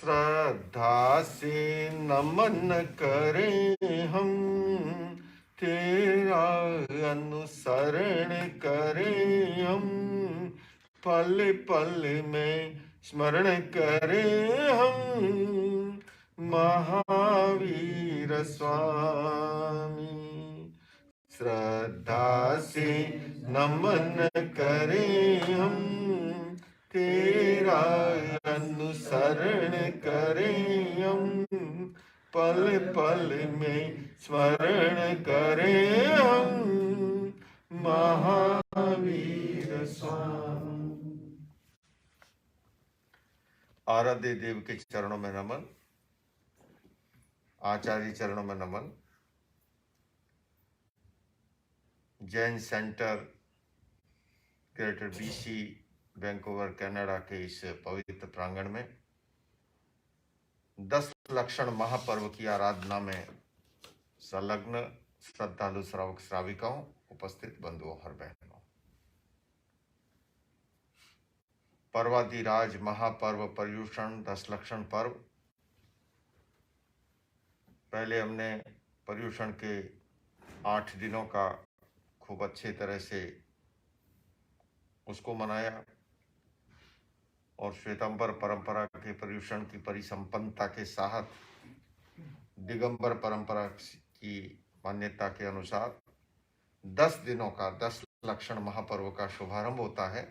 श्रद्धा से नमन करें हम, तेरा अनुसरण करें हम, पल पल में स्मरण करें हम महावीर स्वामी। श्रद्धा से नमन करें हम, तेरा अनुसरण करें हम, पल पल में स्मरण करें हम महावीर स्वामी। आराध्य देव के चरणों में नमन, आचार्य चरणों में नमन। Jain centre Greater BC Vancouver Canada के इस पवित्र प्रांगण में 10 लक्षण महापर्व की आराधना में संलग्न श्रद्धालु श्रावक श्राविकाओं, उपस्थित बंधुओं और बहनों, पर्वाधिराज महापर्व पर्युषण 10 लक्षण पर्व। पहले हमने पर्युषण के 8 दिनों का खूब अच्छे तरह से उसको मनाया और श्वेतांबर परंपरा के पर्युषण की परिसंपन्नता के साथ दिगंबर परंपरा की मान्यता के अनुसार 10 दिनों का 10 लक्षण महापर्व का शुभारंभ होता है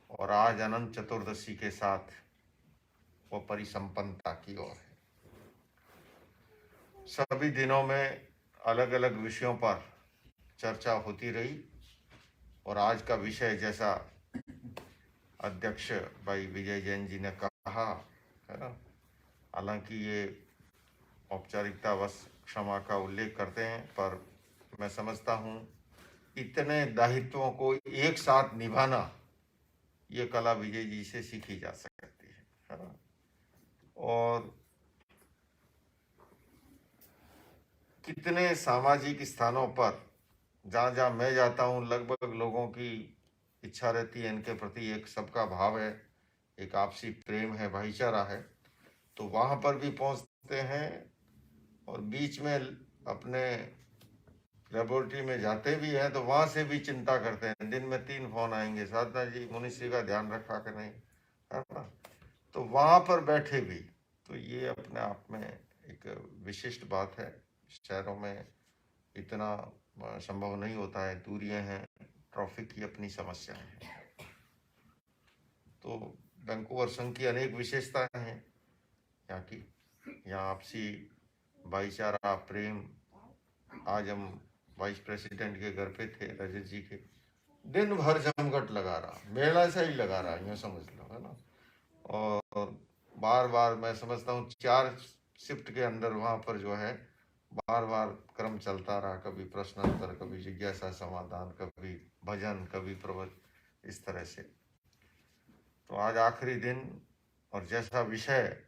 और आज अनंत चतुर्दशी के साथ वो परिसंपन्नता की ओर है। सभी दिनों में अलग अलग विषयों पर चर्चा होती रही और आज का विषय जैसा अध्यक्ष भाई विजय जैन जी ने कहा है ना, हालांकि ये औपचारिकतावश क्षमा का उल्लेख करते हैं, पर मैं समझता हूँ इतने दायित्वों को एक साथ निभाना ये कला विजय जी से सीखी जा सकती है ना। और कितने सामाजिक स्थानों पर जहाँ जहाँ मैं जाता हूँ लगभग लोगों की इच्छा रहती है, इनके प्रति एक सबका भाव है, एक आपसी प्रेम है, भाईचारा है, तो वहाँ पर भी पहुँचते हैं और बीच में अपने लेबोरेटरी में जाते भी हैं तो वहाँ से भी चिंता करते हैं, दिन में 3 फोन आएंगे, साधना जी मुनिश्री का ध्यान रखा कि नहीं, है ना। तो वहाँ पर बैठे भी, तो ये अपने आप में एक विशिष्ट बात है। शहरों में इतना संभव नहीं होता है, दूरियां हैं, ट्रैफिक की अपनी समस्या है। तो वैंकूवर संघ की अनेक विशेषताएं हैं यहाँ की, यहाँ आपसी भाईचारा, प्रेम। आज हम वाइस प्रेसिडेंट के घर पे थे, रजत जी के, दिन भर जमघट लगा रहा, मेला से ही लगा रहा, यूँ समझ लो, है ना। और बार बार मैं समझता हूँ 4 शिफ्ट के अंदर वहाँ पर जो है बार बार क्रम चलता रहा, कभी प्रश्न उत्तर, कभी जिज्ञासा समाधान, कभी भजन, कभी प्रवचन, इस तरह से। तो आज आखिरी दिन और जैसा विषय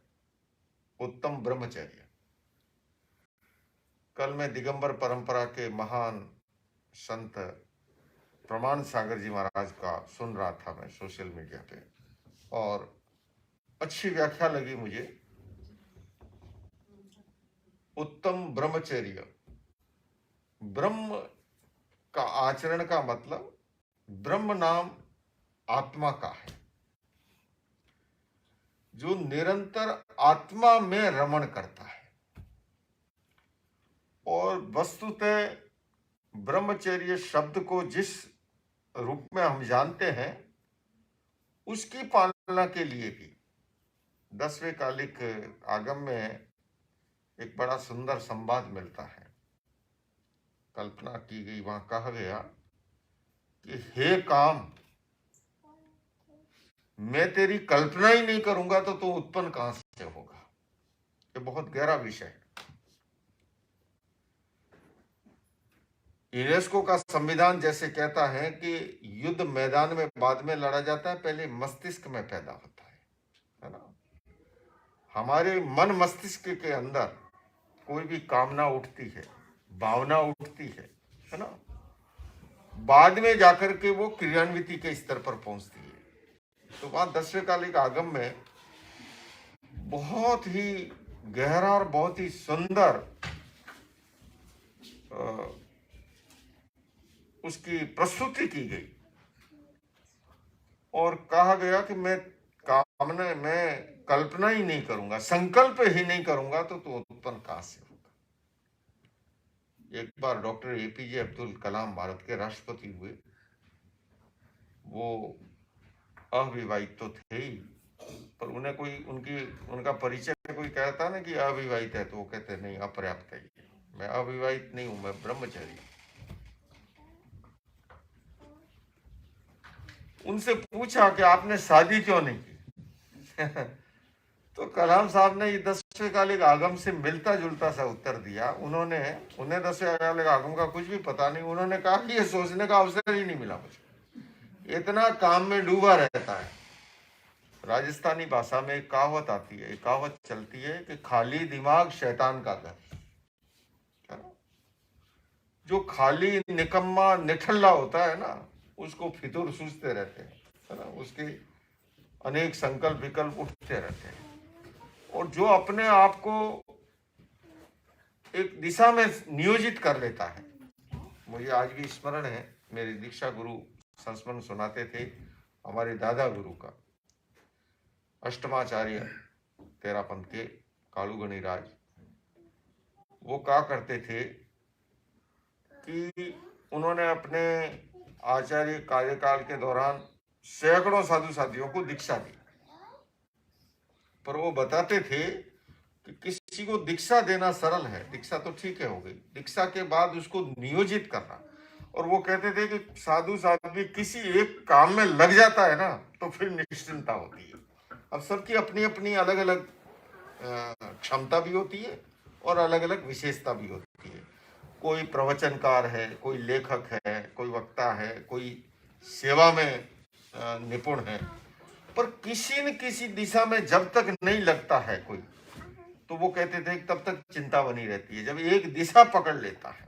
उत्तम ब्रह्मचर्य। कल मैं दिगंबर परंपरा के महान संत प्रमाण सागर जी महाराज का सुन रहा था मैं सोशल मीडिया पे, और अच्छी व्याख्या लगी मुझे। उत्तम ब्रह्मचर्य, ब्रह्म का आचरण का मतलब ब्रह्म नाम आत्मा का है, जो निरंतर आत्मा में रमण करता है। और वस्तुतः ब्रह्मचर्य शब्द को जिस रूप में हम जानते हैं उसकी पालना के लिए भी 10वें कालिक आगम में एक बड़ा सुंदर संवाद मिलता है। कल्पना की गई, वहां कहा गया कि हे काम, मैं तेरी कल्पना ही नहीं करूंगा तो तू उत्पन्न कहां से होगा। ये बहुत गहरा विषय है। यूनेस्को का संविधान जैसे कहता है कि युद्ध मैदान में बाद में लड़ा जाता है, पहले मस्तिष्क में पैदा होता है ना। हमारे मन मस्तिष्क के अंदर कोई भी कामना उठती है, भावना उठती है ना, बाद में जाकर के वो क्रियान्विति के स्तर पर पहुंचती है। तो वहां 10वें कालिक आगम में बहुत ही गहरा और बहुत ही सुंदर उसकी प्रस्तुति की गई और कहा गया कि मैं कल्पना ही नहीं करूंगा, संकल्प ही नहीं करूंगा तो उत्पन्न कहां से होगा। एक बार डॉक्टर एपीजे अब्दुल कलाम भारत के राष्ट्रपति हुए। वो अविवाहित तो थे ही, पर उन्हें कोई उनका परिचय कोई कहता ना कि अविवाहित है, तो वो कहते नहीं, अपर्याप्त है, मैं अविवाहित नहीं हूं, मैं ब्रह्मचारी। उनसे पूछा कि आपने शादी क्यों नहीं की? तो कलाम साहब ने ये 10वें कालिक आगम से मिलता जुलता सा उत्तर दिया। उन्हें 10वें कालिक आगम का कुछ भी पता नहीं। उन्होंने कहा कि ये सोचने का अवसर ही नहीं मिला मुझे, इतना काम में डूबा रहता है। राजस्थानी भाषा में एक कहावत आती है, एक कहावत चलती है कि खाली दिमाग शैतान का घर। जो खाली निकम्मा निठल्ला होता है ना, उसको फितूर सूझते रहते हैं, है ना, उसके अनेक संकल्प विकल्प उठते रहते हैं। और जो अपने आप को एक दिशा में नियोजित कर लेता है, मुझे आज भी स्मरण है, मेरे दीक्षा गुरु संस्मरण सुनाते थे हमारे दादा गुरु का, अष्टमाचार्य तेरापंथ के कालूगणी राज। वो कहा करते थे कि उन्होंने अपने आचार्य कार्यकाल के दौरान सैकड़ों साधु साथियों को दीक्षा दी, पर वो बताते थे कि किसी को दीक्षा देना सरल है, दीक्षा तो ठीक है हो गई, दीक्षा के बाद उसको नियोजित करना। और वो कहते थे कि साधु साधु किसी एक काम में लग जाता है ना, तो फिर निश्चिंता होती है। अब सबकी अपनी अपनी अलग अलग क्षमता भी होती है और अलग अलग विशेषता भी होती है। कोई प्रवचनकार है, कोई लेखक है, कोई वक्ता है, कोई सेवा में निपुण है, पर किसी न किसी दिशा में जब तक नहीं लगता है कोई, तो वो कहते थे तब तक चिंता बनी रहती है। जब एक दिशा पकड़ लेता है,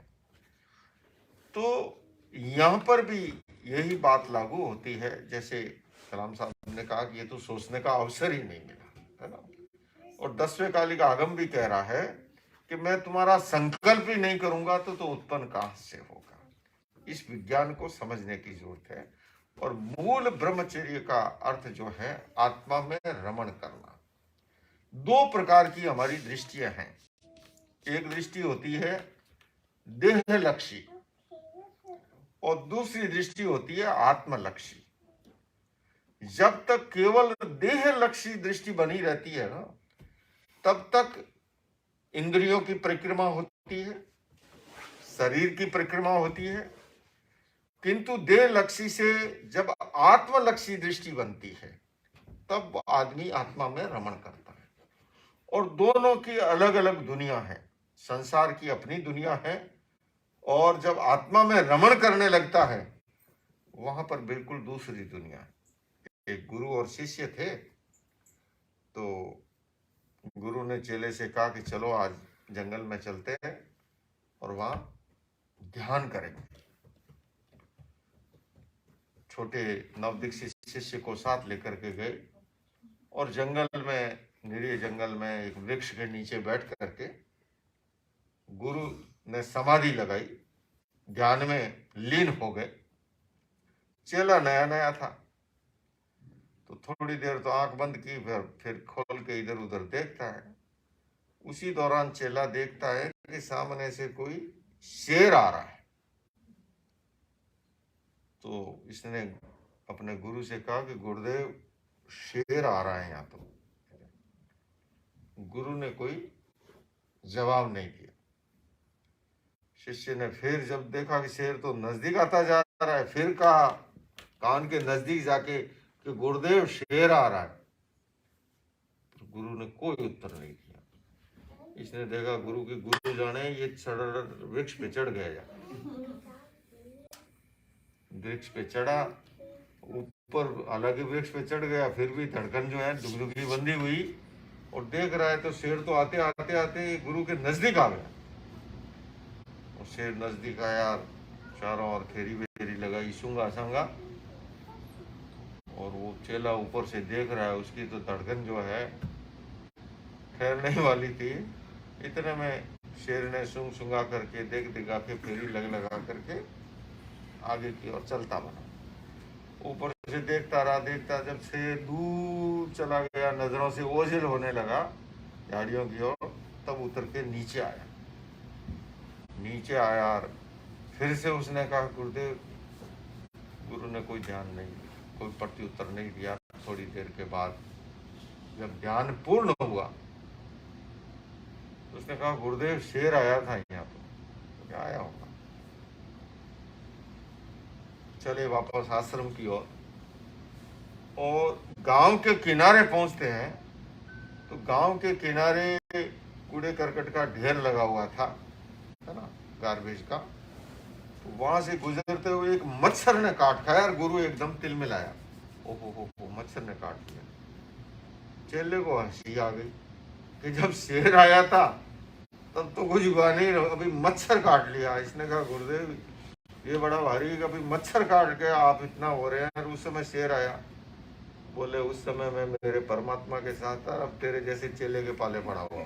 तो यहाँ पर भी यही बात लागू होती है। जैसे कलाम साहब ने कहा कि ये तो सोचने का अवसर ही नहीं मिला, है ना। और 10वें कालिक आगम भी कह रहा है कि मैं तुम्हारा संकल्प ही नहीं करूंगा तो उत्पन्न कहां से होगा। इस विज्ञान को समझने की जरूरत है। और मूल ब्रह्मचर्य का अर्थ जो है आत्मा में रमण करना। दो प्रकार की हमारी दृष्टियां हैं। एक दृष्टि होती है देहलक्षी और दूसरी दृष्टि होती है आत्मलक्षी। जब तक केवल देहलक्षी दृष्टि बनी रहती है ना, तब तक इंद्रियों की परिक्रमा होती है, शरीर की परिक्रमा होती है। किंतु देहलक्षी से जब आत्मलक्षी दृष्टि बनती है, तब आदमी आत्मा में रमण करता है। और दोनों की अलग अलग दुनिया है। संसार की अपनी दुनिया है, और जब आत्मा में रमण करने लगता है, वहां पर बिल्कुल दूसरी दुनिया है। एक गुरु और शिष्य थे, तो गुरु ने चेले से कहा कि चलो आज जंगल में चलते हैं और वहां ध्यान करेंगे। छोटे नवदीक्षित शिष्य को साथ लेकर के गए और जंगल में, निरीह जंगल में एक वृक्ष के नीचे बैठ करके गुरु ने समाधि लगाई, ध्यान में लीन हो गए। चेला नया नया था, तो थोड़ी देर तो आंख बंद की, फिर खोल के इधर उधर देखता है। उसी दौरान चेला देखता है कि सामने से कोई शेर आ रहा है। तो इसने अपने गुरु से कहा कि गुरुदेव, शेर आ रहा है यहाँ। तो गुरु ने कोई जवाब नहीं दिया। शिष्य ने फिर जब देखा कि शेर तो नजदीक आता जा रहा है, फिर कहा कान के नजदीक जाके कि गुरुदेव, शेर आ रहा है। तो गुरु ने कोई उत्तर नहीं दिया। इसने देखा गुरु की गुरु जाने, ये वृक्ष पे चढ़ गया। वृक्ष पे चढ़ा, ऊपर अलग वृक्ष पे चढ़ गया, फिर भी धड़कन जो है दुगदुगी बंदी हुई, और देख रहा है तो शेर तो आते आते आते गुरु के नजदीक आ गया। और शेर नजदीक आया, चारों ओर फेरी वेरी लगाई, सूंगा सांगा, और वो चेला ऊपर से देख रहा है, उसकी तो धड़कन जो है ठहरने वाली थी। इतने में शेर ने सूंघ सूंघा करके देख दिखा के फेरी लगा करके आगे की ओर चलता बना। ऊपर से देखता रहा, जब से दूर चला गया, नजरों से ओझल होने लगा झाड़ियों की ओर, तब उतर के नीचे आया और फिर से उसने कहा, गुरुदेव। गुरु ने कोई ध्यान नहीं, कोई प्रत्युत्तर नहीं दिया। थोड़ी देर के बाद जब ध्यान पूर्ण हुआ तो उसने कहा, गुरुदेव शेर आया था यहाँ पर। क्या आया होगा? चले वापस आश्रम की ओर, और गांव के किनारे पहुंचते हैं तो गांव के किनारे कूड़े करकट का ढेर लगा हुआ था, है ना, गार्बेज का। तो वहां से गुजरते हुए एक मच्छर ने काट खाया और गुरु एकदम तिलमिलाया। ओहो हो, मच्छर ने काट लिया। चेले को हंसी आ गई कि जब शेर आया था तब तो कुछ हुआ नहीं, अभी मच्छर काट लिया। इसने कहा, गुरुदेव ये बड़ा भारी, कभी मच्छर काट के आप इतना हो रहे हैं, और उस समय शेर आया। बोले, उस समय मैं मेरे परमात्मा के साथ था, अब तेरे जैसे चेले के पाले पड़ा हुआ।